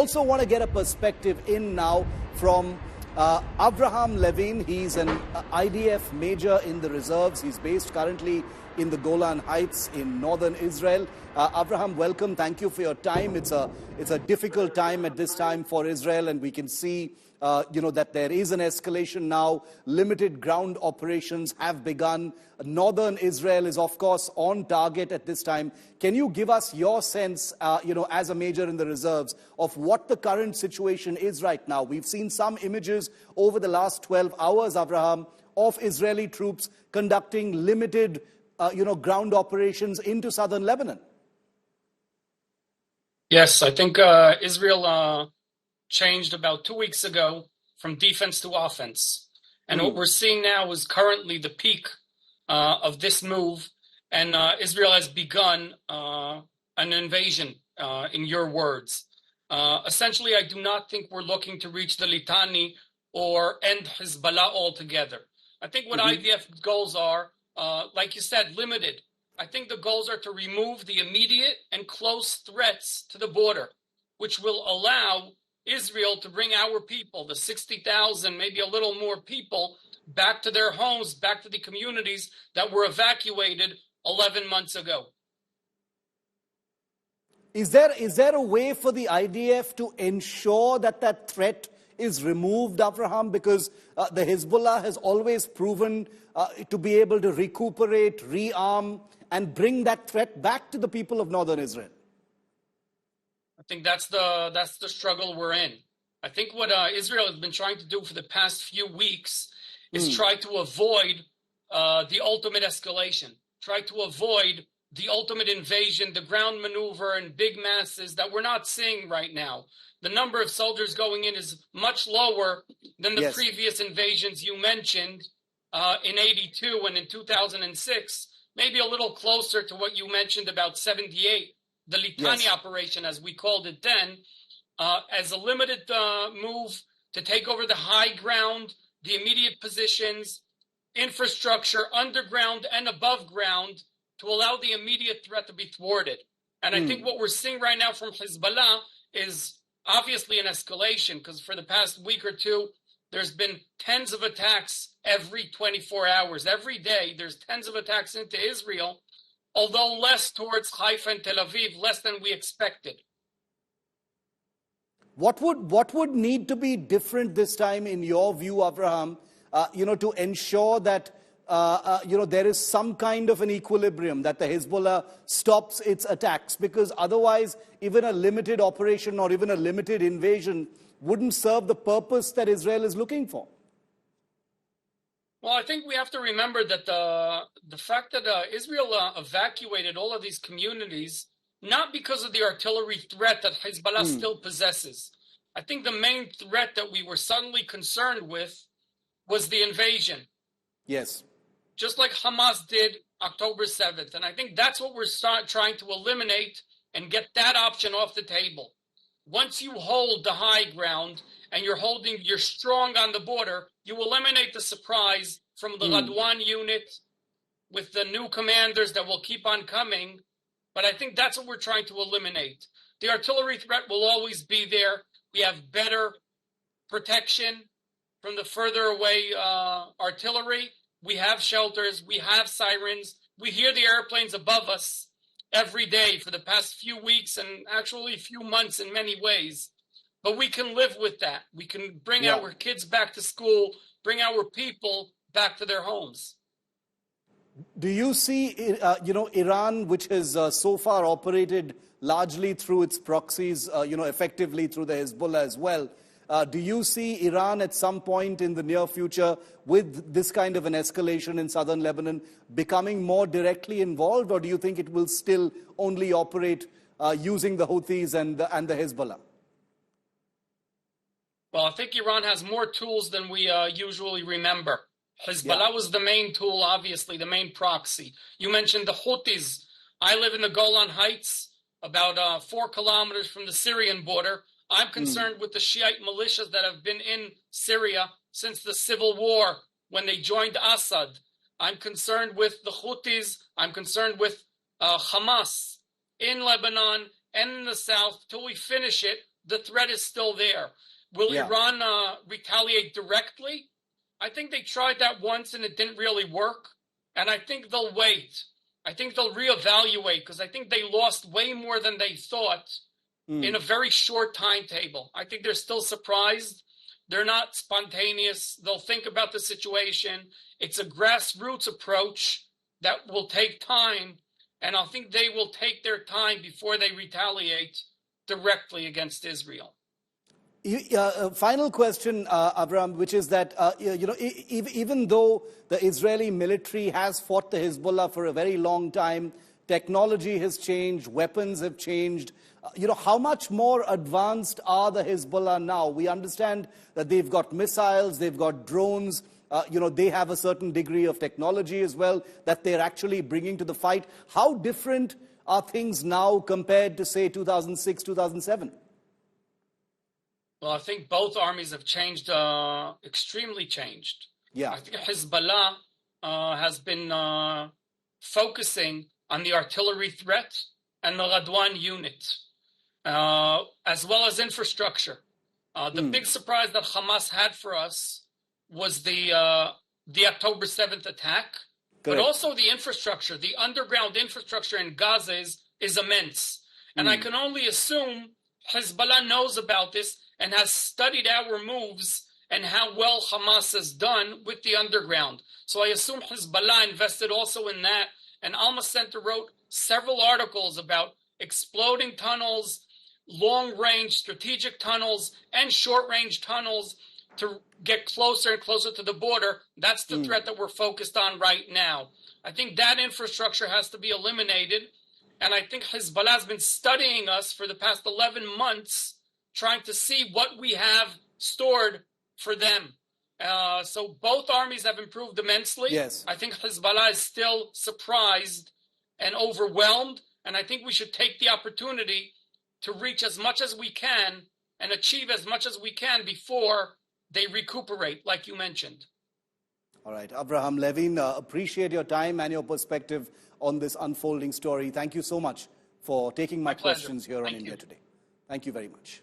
also want to get a perspective in now from Avraham Levine. He's an IDF major in the reserves. He's based currently in the Golan Heights in northern Israel. Avraham, welcome. Thank you for your time. It's a difficult time at this time for Israel, and we can see that there is an escalation now. Limited ground operations have begun. Northern Israel is, of course, on target at this time. Can you give us your sense, as a major in the reserves, of what the current situation is right now? We've seen some images over the last 12 hours, Avraham, of Israeli troops conducting limited, ground operations into southern Lebanon. Yes, I think Israel changed about 2 weeks ago from defense to offense. And what we're seeing now is currently the peak of this move. And Israel has begun an invasion, in your words. Essentially, I do not think we're looking to reach the Litani or end Hezbollah altogether. I think what IDF goals are, like you said, limited. I think the goals are to remove the immediate and close threats to the border, which will allow Israel to bring our people, the 60,000, maybe a little more people, back to their homes, back to the communities that were evacuated 11 months ago. Is there a way for the IDF to ensure that threat is removed, Avraham? Because the Hezbollah has always proven to be able to recuperate, rearm, and bring that threat back to the people of northern Israel. I think that's the struggle we're in. I think what Israel has been trying to do for the past few weeks is try to avoid the ultimate escalation, try to avoid the ultimate invasion, the ground maneuver and big masses that we're not seeing right now. The number of soldiers going in is much lower than the previous invasions you mentioned in 82 and in 2006, maybe a little closer to what you mentioned about 78. The Litani operation, as we called it then, as a limited move to take over the high ground, the immediate positions, infrastructure, underground and above ground, to allow the immediate threat to be thwarted. And I think what we're seeing right now from Hezbollah is obviously an escalation, because for the past week or two, there's been tens of attacks every 24 hours. Every day, there's tens of attacks into Israel, although less towards Haifa and Tel Aviv, less than we expected. What would need to be different this time, in your view, Avraham, to ensure that there is some kind of an equilibrium, that the Hezbollah stops its attacks? Because otherwise, even a limited operation or even a limited invasion wouldn't serve the purpose that Israel is looking for. Well, I think we have to remember that the fact that Israel evacuated all of these communities, not because of the artillery threat that Hezbollah still possesses. I think the main threat that we were suddenly concerned with was the invasion. Yes. Just like Hamas did October 7th. And I think that's what we're trying to eliminate and get that option off the table. Once you hold the high ground and you're strong on the border, you eliminate the surprise from the Radwan unit with the new commanders that will keep on coming. But I think that's what we're trying to eliminate. The artillery threat will always be there. We have better protection from the further away artillery. We have shelters. We have sirens. We hear the airplanes above us every day for the past few weeks and actually few months in many ways. But we can live with that. We can bring our kids back to school, bring our people back to their homes. Do you see, Iran, which has so far operated largely through its proxies, effectively through the Hezbollah as well, do you see Iran at some point in the near future, with this kind of an escalation in southern Lebanon, becoming more directly involved, or do you think it will still only operate using the Houthis and the Hezbollah? Well, I think Iran has more tools than we usually remember. Hezbollah was the main tool, obviously, the main proxy. You mentioned the Houthis. I live in the Golan Heights, about 4 kilometers from the Syrian border. I'm concerned with the Shiite militias that have been in Syria since the civil war when they joined Assad. I'm concerned with the Houthis. I'm concerned with Hamas in Lebanon and in the south till we finish it. the threat is still there. Will Iran retaliate directly? I think they tried that once and it didn't really work. And I think they'll wait. I think they'll reevaluate because I think they lost way more than they thought in a very short timetable. I think they're still surprised. They're not spontaneous. They'll think about the situation. It's a grassroots approach that will take time. And I think they will take their time before they retaliate directly against Israel. Final question, Avraham, which is that, even though the Israeli military has fought the Hezbollah for a very long time, technology has changed, weapons have changed. How much more advanced are the Hezbollah now? We understand that they've got missiles, they've got drones, they have a certain degree of technology as well that they're actually bringing to the fight. How different are things now compared to, say, 2006, 2007? Well, I think both armies have changed, extremely changed. Yeah. I think Hezbollah has been focusing on the artillery threat and the Radwan unit, as well as infrastructure. The big surprise that Hamas had for us was the October 7th attack, but also the infrastructure. The underground infrastructure in Gaza is immense. And I can only assume Hezbollah knows about this and has studied our moves and how well Hamas has done with the underground. So I assume Hezbollah invested also in that. And Alma Center wrote several articles about exploding tunnels, long-range strategic tunnels, and short-range tunnels to get closer and closer to the border. That's the threat that we're focused on right now. I think that infrastructure has to be eliminated. And I think Hezbollah has been studying us for the past 11 months, trying to see what we have stored for them. So both armies have improved immensely. Yes. I think Hezbollah is still surprised and overwhelmed. And I think we should take the opportunity to reach as much as we can and achieve as much as we can before they recuperate, like you mentioned. All right. Avraham Levine, appreciate your time and your perspective on this unfolding story. Thank you so much for taking my questions here on India Today. Thank you very much.